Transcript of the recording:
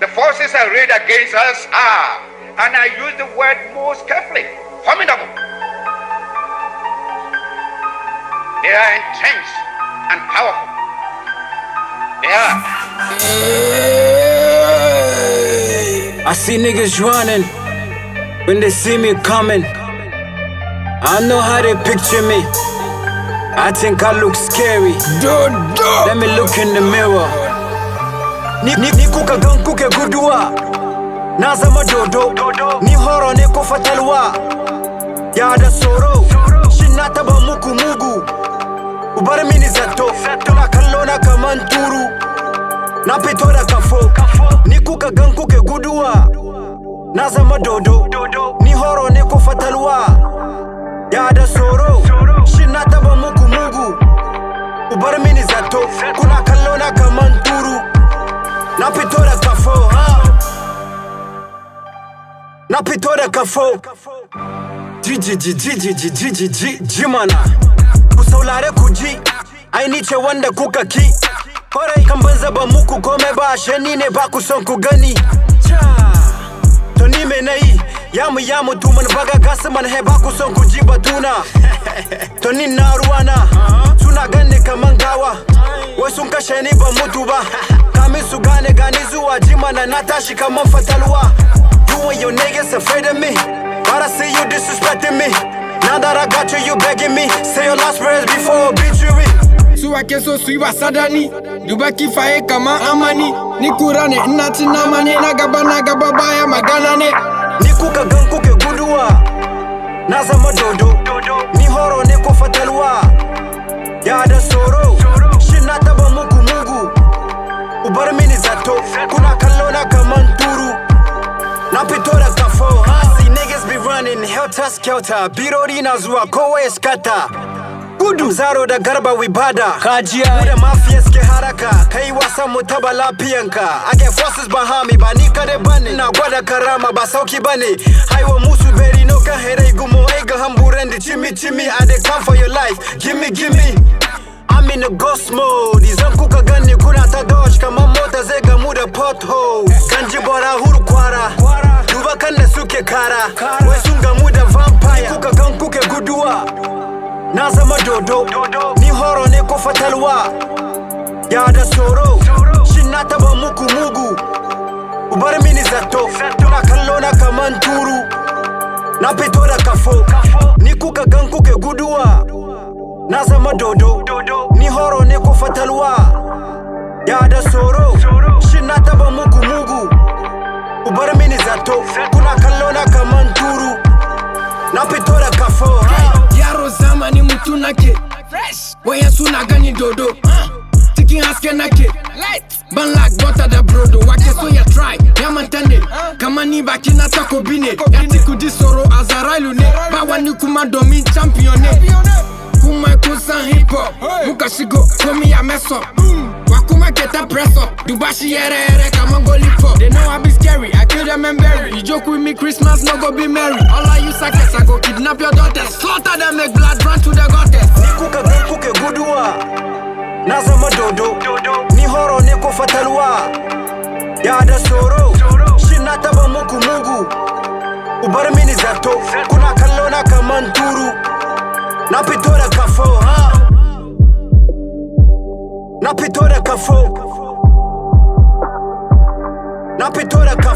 The forces arrayed against us are, and I use the word most carefully, formidable. They are intense and powerful. They are. I see niggas running when they see me coming. I know how they picture me. I think I look scary. Let me look in the mirror. Ni kuka gan kuke guduwa. Na zama dodo. Ni horo ne ko fatalwa. Ya da soro. Shin na taba muku mugu. Ubar mini zato. Tuna kallo na kaman turu. Na fito da kafo. Ni kuka gan kuke guduwa. Na zama dodo. Ni horo ne ko fatalwa. Ya da soro. Shin na taba muku mugu. Ubar mini zato. Kuna kallo na kaman turu. Na fito da kafo. Na fito da kafo. Ji mana. Ku saurare ku ji. Ai ni ce wanda kuka ki. Horai kan ban zaba muku komai ba. Ashe ni ne ba ku son ku gani. To ni me nayi. Yamu tuman baga gasu man he ba ku son ku ji batuna. To ni na ruwana. Suna ganni kaman gawa. Wai sun kashe ni ban mutu ba. Kamin su gane gani zuwa jimana na tashi kaman fatalwa. You and your niggas afraid of me, but I see you disrespecting me. Now that I got you, you begging me. Say your last prayers before obituary. Suwake so suiwa sadani Dubaki fae kama amani Nikurane nati namani Nagaba baya magana ne Ni kuka gan kuke guduwa. Na zama dodo. Ni horo ne ko fatalwa. Ya da soro. Shin na taba muku mugu. Ubar mini zato. Kuna kallo na kaman turu. Na fito da kafo. See niggas be running helter skelter. Birori na zuwa kowa ya skata. Gudu Zaro da Garba wibada. Kajiya mu da mafias ke haraka. Kai wasan mu taba lafiyanka. I get forces behind me ba ni kade bane. Na gwada karama ba sauki bane. Haiwa musu beri no ka here gumo. Ega hamburen di chimi. I dey come for your life. Gimme. I'm in a ghost mode. Izan kuka gani kuna ta dodge kaman mota zai gamu da pothole. Kanji bora huru kwara. Duba kan da suke kara. Wai sun gamu da vampire. Kuka gan kuke guduwa. Na zama dodo. Ni horo ne ko fatalwa. Ya da soro. Shin na taba muku mugu. Ubar mini zato. Kuna kallo na kaman turu. Na fito da kafo. Ni kuka gan kuke guduwa. Na zama dodo. Ni horo ne ko fatalwa. Ya da soro. Shin na taba muku mugu. Ubar mini zato. Kuna kallo na kaman turu. Na fito da kafo. Yaro zamani mutu nake Waya suna gani dodo Cikin haske nake Ban like butter da brodo Wake so ya try Ya mantane Kama ni baki na takobi ne Ya tiku di soro azarailu ne Ba wani kuma domin champion ne Kuma kusan hip hop Muka shigo komi ya mess up Wakuma keta press up Dubashi ere kama go lip up They know I be scary I kill them and bury You joke with me Christmas no go be merry All of you suckers I go kidnap your daughters Slaughter them make blood run to the gutters Ni kuka gan kuke guduwa. Na zama dodo. Ni horo ne ko fatalwa. Ya da soro. Shin na taba muku mugu. Ubar mini zato. Kuna kallo na kaman turu. Na fito da kafo. Na fito da kafo. Na fito da kafo.